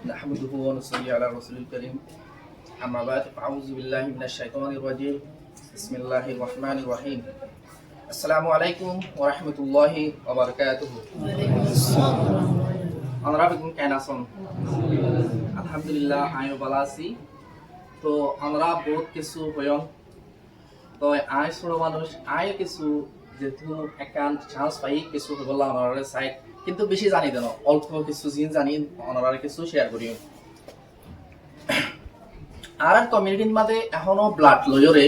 نحمده ونصلي على رسول الكريم أما بعد فأعوذ بالله من الشيطان الرجيم بسم الله الرحمن الرحيم السلام عليكم ورحمة الله وبركاته আমরা বেগুন কেন আছেন আলহামদুলিল্লাহ আমিও ভালো আছি তো আমরা বহুত কিছু হইন তো আই ছোট মানুষ আই কিছু যেহেতু একান চান্স পাই কিছু বললাম আমরা সাইড কিন্তু বেশি জানি দেন অল্প কিছু জিন জানি আমরা কিছু শেয়ার করি আর কমিউনিটির মধ্যে এখনো ব্লাড লয়রে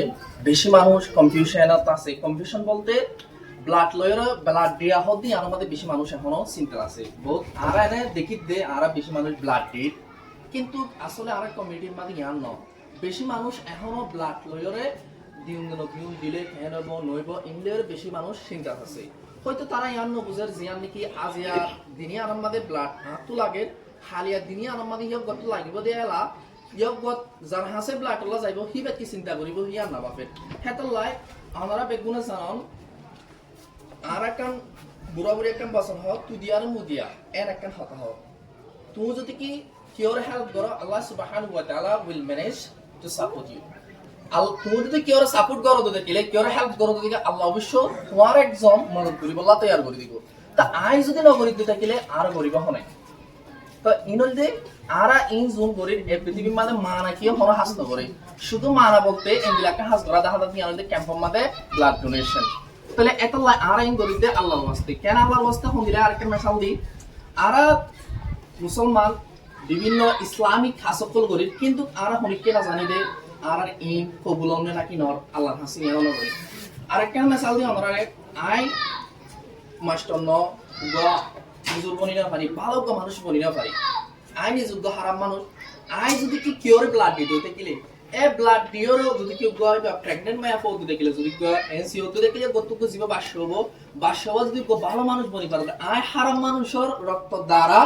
বেশি মানুষ কনফিউশনত আছে কনফিউশন বলতে ব্লাড লয়রে ব্লাড দিয়া হদি আর মধ্যে বেশি মানুষ এখনো চিন্তা আছে বহুত আর এনে দেখি দে আর বেশি মানুষ ব্লাড দিত কিন্তু আসলে আর কমিউনিটির মধ্যে জ্ঞান ন বেশি মানুষ এখনো ব্লাড লয়রে দিন দিলে ফেন হব নইব ইংলের বেশি মানুষ চিন্তা আছে হয়তো তারা ইয়ান বুঝার জিয়ান নাকি আজিয়া দিনে আরামাদে ব্লাড হাতু লাগে হালিয়া দিনে আরামাদে হিয়ক গত লাগিব দেলা হিয়ক গত যার হাসে ব্লাড ওলা যাইব হিবে কি চিন্তা করিব হিয়ান না বাপে হেতলাই আমরা বেগুনা জানন আর একখান বুড়া বুড়ি একখান বছর হোক তুই দিয়া আর মুদিয়া এন একখান হতা হোক তুমি যদি কি কিওর হেল্প করো আল্লাহ সুবহানাহু ওয়া তাআলা will manage to support you তুমি যদি কেউ সাপোর্ট করো তো দেখিলে কেউ হেল্প করো তো দেখে আল্লাহ অবশ্য তোমার একজন মদত করিব আল্লাহ তৈয়ার করে দিব তা আই যদি নগরী দিতে থাকিলে আর গরিব হনে তো ইনল দে আরা ইন জুন গরিব এই পৃথিবীর মাঝে মানা কি হন হাস করে শুধু মানা বলতে ইনদিলাকে হাস করা দেখা যাচ্ছে আমাদের ক্যাম্পের মাঝে ব্লাড ডোনেশন তাহলে এত আরা ইন গরিব দে আল্লাহর ওয়াস্তে কেন আল্লাহর ওয়াস্তে হন দিলে আরেকটা মেসাল দি আরা মুসলমান বিভিন্ন ইসলামিক খাসকল গরিব কিন্তু আরা হনিকে না জানি দে আর ইন কবুলন নাকি নর আল্লাহর হাসি নিয়ন করে আরেকটা মেসাল দি আমরা আই মাস্টার ন গ নিজুর বনি না পারি ভালো মানুষ বনি না পারি আই নিজুর হারাম মানুষ আই যদি কি কিওর ব্লাড দিতে দেখিলে এ ব্লাড দিওর যদি কি গয় বা প্রেগন্যান্ট মায়া ফো দেখিলে যদি গ এনসিও তো দেখিলে গতকু জীব বাসব যদি ভালো মানুষ বনি পারে আই হারাম মানুষের রক্ত দ্বারা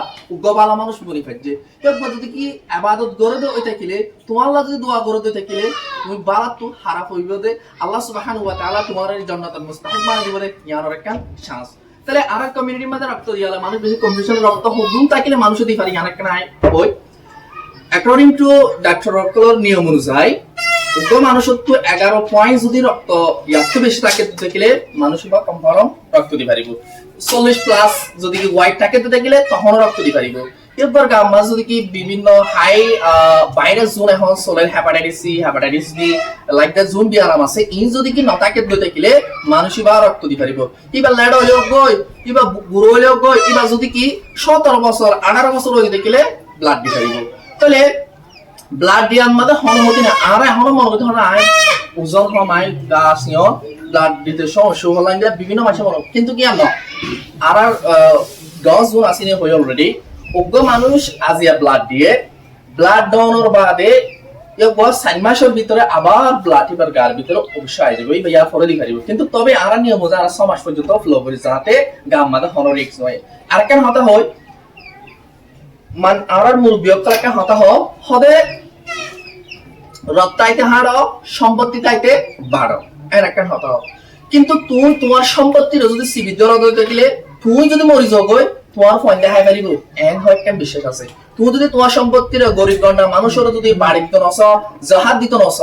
গ ভালো মানুষ বনি পাচ্ছে কেউ যদি কি ইবাদত করে দে ওই দেখিলে তোমার আল্লাহ যদি দোয়া করে দে দেখিলে তুমি বালা তো হারাপ হইব দে আল্লাহ সুবহানাহু ওয়া তাআলা তোমার জান্নাতুল মুস্তাহিক বানাই দিব দে ইয়ার একটা চান্স তাহলে আর কমিউনিটির মধ্যে রক্ত দিয়ালে মানুষ বেশি কনফিউশন রক্ত হুদুম তাকিলে মানুষ দিতে পারি অনেক নাই ওই অ্যাকর্ডিং টু ডক্টর রক্তর নিয়ম অনুযায়ী উগ্র মানুষের তো 11 পয়েন্ট যদি রক্ত ইয়াতে বেশি থাকে দেখিলে মানুষ বা কনফার্ম রক্ত দিতে পারিব 40 প্লাস যদি কি হোয়াইট থাকে দেখিলে তখন রক্ত দিতে পারিব এরপর গাম্মা যদি কি বিভিন্ন হাই ভাইরাস জোন এখন সোলের hepatitis C hepatitis B like that zone B আরাম আছে ইন যদি কি নতাকে দেখিলে মানুষ বা রক্ত দিতে পারিব ইবা লেড হইলেও গই ইবা বুড়ো হইলেও গই ইবা যদি কি 17 বছর 18 বছর হই দেখিলে ব্লাড দিতে পারিব তাহলে ব্লাড দিয়ার মধ্যে অনুমতি না আর এখন মনে করতে হয় আই ওজন কমাই গাছ নিও ব্লাড দিতে সমস্যা হলাইন বিভিন্ন মাসে মনে কিন্তু কি আমরা আর 10 জুন আসিনি হই অলরেডি উগ্র মানুষ আজিয়া ব্লাড দিয়ে ব্লাড ডোনর বাদে ইয়া বস 6 মাসের ভিতরে আবার ব্লাড এবার গার ভিতরে অবশ্যই আই যাবে বা ইয়া ফরে দিই পারিব কিন্তু তবে আর নিয়ম মজা আর 6 মাস পর্যন্ত ফ্লো করে যাতে গাম মাদে হনোরিক্স হয় আর কেন হতা হয় মান আর মুরব্বী একটা হতা হয় হদে রক্তাইতে হাড় সম্পত্তি তাইতে বাড়ো এর একটা হতা হয় কিন্তু তুই তোমার সম্পত্তির যদি সিবিদ দেখিলে তুই যদি মরি যাও গই তোমার ফোন দেখাই পারিব এন হয় একটা বিশ্বাস আছে তুই যদি তোমার সম্পত্তির গরিব গন্ডা মানুষের যদি বাড়ি দিত নস জাহাজ দিত নস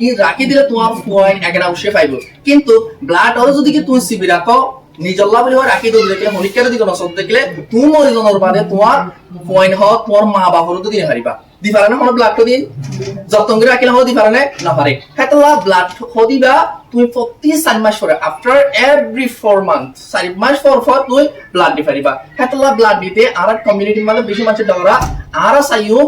ই রাখি দিলে তোমার ফোন একেনা উঠে পাইব কিন্তু ব্লাড আর যদি কি তুই সিবি রাখো নিজল্লা বলি হয় রাখি দিলে দেখলে হনিকার দিত নস দেখলে তুই মরি জনের বাদে তোমার ফোন হয় তোমার মা বাবার তো দিনে পারিবা দি পারে না কোনো ব্লাড তো দিন যতন করে রাখিলে হয় দি পারে না পারে হেতলা ব্লাড হদিবা তুই প্রতি 4 মাস পরে আফটার এভরি 4 মান্থ 4 মাস পর তুই ব্লাড দি পারিবা হেতলা ব্লাড দিতে আর কমিউনিটির মধ্যে বেশি মানুষ ডরা আর সাইও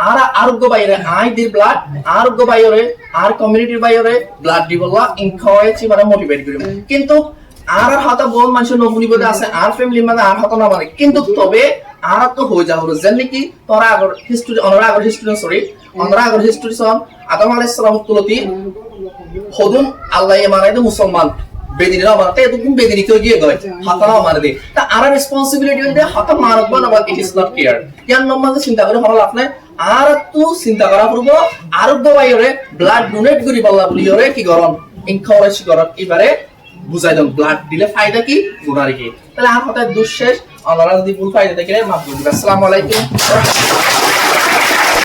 আর আরোগ্য বাইরে আই দি ব্লাড আরোগ্য বাইরে আর কমিউনিটির বাইরে ব্লাড দিবলা এনকারেজ মানে মোটিভেট করিব কিন্তু আর হাতা বল মানুষ নবুনিবদে আছে আর ফ্যামিলির মধ্যে আর হাতা না মানে কিন্তু তবে আর তো হয়ে যাওয়ার জানি কি তোরা আগর হিস্টরি অনরা আগর হিস্টরি সন আদম আলাইহিস সালাম তুলতি হদুন আল্লাহ মানাই দে মুসলমান বেদিনা মানতে এতক্ষণ বেদিনী কেউ গিয়ে গয় হাতাও মারে দে তা আর রেসপন্সিবিলিটি হইলে হাতা মারব না but it is not care year number চিন্তা করে হল আপনি আর তো চিন্তা করা পূর্ব আরোগ্য বাইরে ব্লাড ডোনেট করি বলা বলি ওরে কি গরম এনকারেজ করন এবারে বুঝাই দাও ব্লাড দিলে ফায়দা কি গুনার কি তাহলে আর হঠাৎ দুঃশেষ আপনারা যদি ভুল পাইতে থাকেন মাফ করে দিবেন। আসসালামু আলাইকুম।